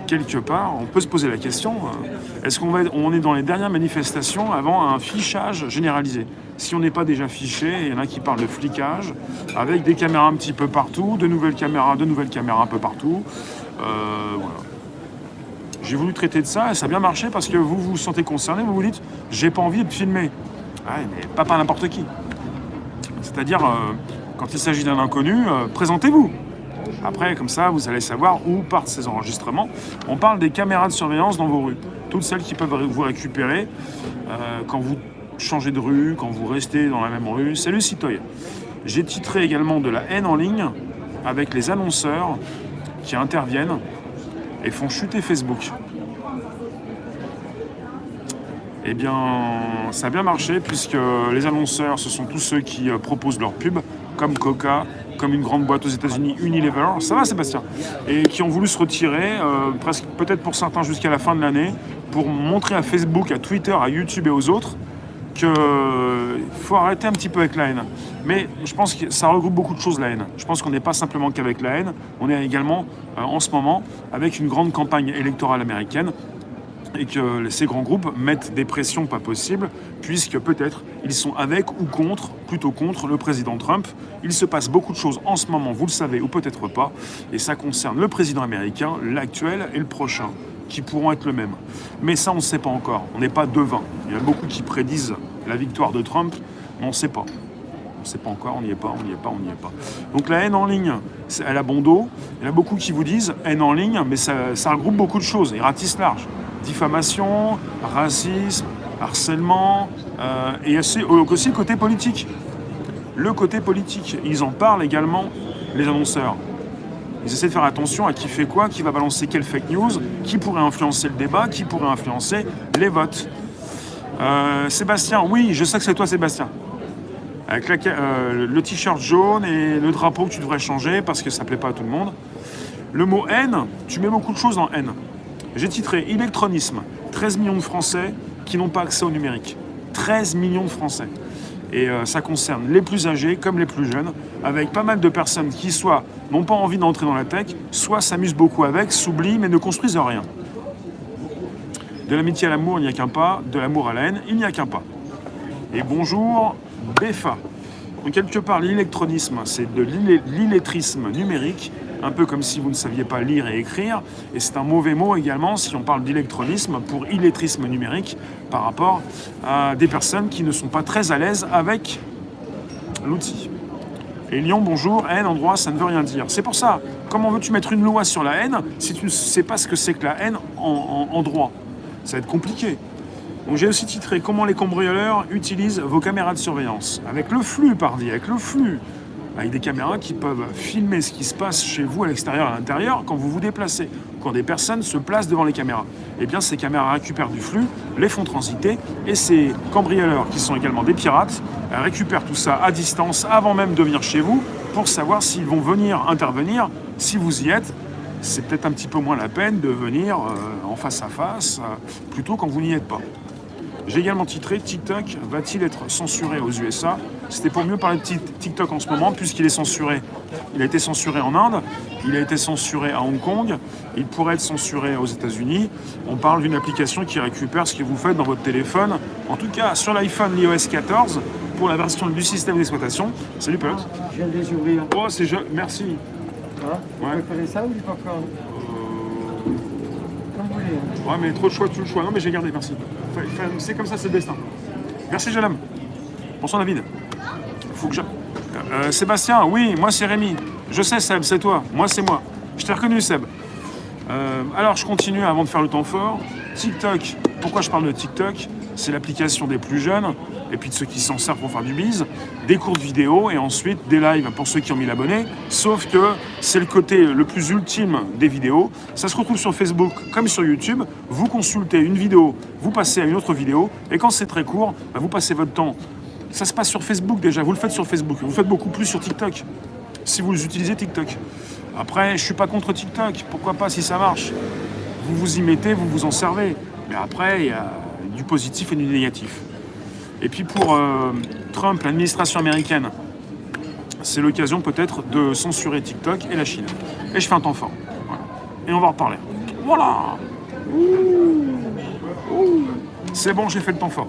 quelque part, on peut se poser la question, est-ce on est dans les dernières manifestations avant un fichage généralisé? Si on n'est pas déjà fiché, il y en a qui parlent de flicage, avec des caméras un petit peu partout, de nouvelles caméras un peu partout. Voilà. J'ai voulu traiter de ça et ça a bien marché parce que vous vous sentez concerné, vous vous dites « j'ai pas envie de filmer ». Ouais, mais pas par n'importe qui. C'est-à-dire, quand il s'agit d'un inconnu, présentez-vous. Après, comme ça, vous allez savoir où partent ces enregistrements. On parle des caméras de surveillance dans vos rues. Toutes celles qui peuvent vous récupérer quand vous changez de rue, quand vous restez dans la même rue. Salut Citoy. J'ai titré également de la haine en ligne avec les annonceurs qui interviennent et font chuter Facebook. Eh bien, ça a bien marché puisque les annonceurs, ce sont tous ceux qui proposent leurs pubs, comme Coca, comme une grande boîte aux États-Unis, Unilever. Ça va, Sébastien? Et qui ont voulu se retirer, presque peut-être pour certains jusqu'à la fin de l'année, pour montrer à Facebook, à Twitter, à YouTube et aux autres qu'il faut arrêter un petit peu avec la haine. Mais je pense que ça regroupe beaucoup de choses, la haine. Je pense qu'on n'est pas simplement qu'avec la haine, on est également, en ce moment, avec une grande campagne électorale américaine et que ces grands groupes mettent des pressions pas possibles, puisque peut-être ils sont avec ou contre, plutôt contre le président Trump. Il se passe beaucoup de choses en ce moment, vous le savez, ou peut-être pas, et ça concerne le président américain, l'actuel et le prochain, qui pourront être le même. Mais ça, on ne sait pas encore, on n'est pas devin. Il y a beaucoup qui prédisent la victoire de Trump, mais on ne sait pas. On ne sait pas encore, on n'y est pas. Donc la haine en ligne, elle a bon dos. Il y en a beaucoup qui vous disent haine en ligne, mais ça regroupe beaucoup de choses, ils ratissent large. Diffamation, racisme, harcèlement, et aussi le côté politique. Le côté politique, ils en parlent également, les annonceurs. Ils essaient de faire attention à qui fait quoi, qui va balancer quelle fake news, qui pourrait influencer le débat, qui pourrait influencer les votes. Sébastien, oui, je sais que c'est toi Sébastien. Avec le t-shirt jaune et le drapeau que tu devrais changer parce que ça plaît pas à tout le monde. Le mot haine, tu mets beaucoup de choses dans haine. J'ai titré « Électronisme, 13 millions de Français qui n'ont pas accès au numérique ». 13 millions de Français. Et ça concerne les plus âgés comme les plus jeunes, avec pas mal de personnes qui soit n'ont pas envie d'entrer dans la tech, soit s'amusent beaucoup avec, s'oublient mais ne construisent rien. De l'amitié à l'amour, il n'y a qu'un pas. De l'amour à la haine, il n'y a qu'un pas. Et bonjour, Befa. Donc quelque part, l'électronisme, c'est de l'illettrisme numérique, un peu comme si vous ne saviez pas lire et écrire. Et c'est un mauvais mot également si on parle d'électronisme pour illettrisme numérique par rapport à des personnes qui ne sont pas très à l'aise avec l'outil. Et Lyon, bonjour, haine en droit, ça ne veut rien dire. C'est pour ça, comment veux-tu mettre une loi sur la haine si tu ne sais pas ce que c'est que la haine en droit? Ça va être compliqué. Donc j'ai aussi titré « Comment les cambrioleurs utilisent vos caméras de surveillance ?» Avec le flux, pardi, avec le flux. Avec des caméras qui peuvent filmer ce qui se passe chez vous à l'extérieur, à l'intérieur, quand vous vous déplacez, quand des personnes se placent devant les caméras. Eh bien, ces caméras récupèrent du flux, les font transiter, et ces cambrioleurs, qui sont également des pirates, récupèrent tout ça à distance, avant même de venir chez vous, pour savoir s'ils vont venir intervenir. Si vous y êtes, c'est peut-être un petit peu moins la peine de venir en face à face, plutôt quand vous n'y êtes pas. J'ai également titré « TikTok va-t-il être censuré aux USA ?» C'était pour mieux parler de TikTok en ce moment, puisqu'il est censuré. Il a été censuré en Inde, il a été censuré à Hong Kong, il pourrait être censuré aux États-Unis. On parle d'une application qui récupère ce que vous faites dans votre téléphone. En tout cas, sur l'iPhone, l'iOS 14, pour la version du système d'exploitation. Salut, Pelote. Je viens de les ouvrir. Oh, c'est joli, merci. Vous préférez ça ou du popcorn? Comme vous voulez. Ouais, mais trop de choix, tout le choix. Non, mais j'ai gardé, merci. C'est comme ça, c'est le destin. Merci, jeune homme. Bonsoir, David. Faut que Sébastien, oui, moi c'est Rémi. Je sais, Seb, c'est toi. Moi, c'est moi. Je t'ai reconnu, Seb. Alors, je continue avant de faire le temps fort. TikTok. Pourquoi je parle de TikTok? C'est l'application des plus jeunes et puis de ceux qui s'en servent pour faire du bise. Des courtes vidéos et ensuite des lives pour ceux qui ont mis l'abonné. Sauf que c'est le côté le plus ultime des vidéos. Ça se retrouve sur Facebook comme sur YouTube. Vous consultez une vidéo, vous passez à une autre vidéo. Et quand c'est très court, vous passez votre temps. Ça se passe sur Facebook déjà. Vous le faites sur Facebook. Vous le faites beaucoup plus sur TikTok. Si vous utilisez TikTok. Après, je ne suis pas contre TikTok. Pourquoi pas si ça marche? Vous vous y mettez, vous vous en servez. Mais après, il y a du positif et du négatif. Et puis pour Trump, l'administration américaine, c'est l'occasion peut-être de censurer TikTok et la Chine. Et je fais un temps fort. Voilà. Et on va en reparler. Voilà. C'est bon, j'ai fait le temps fort.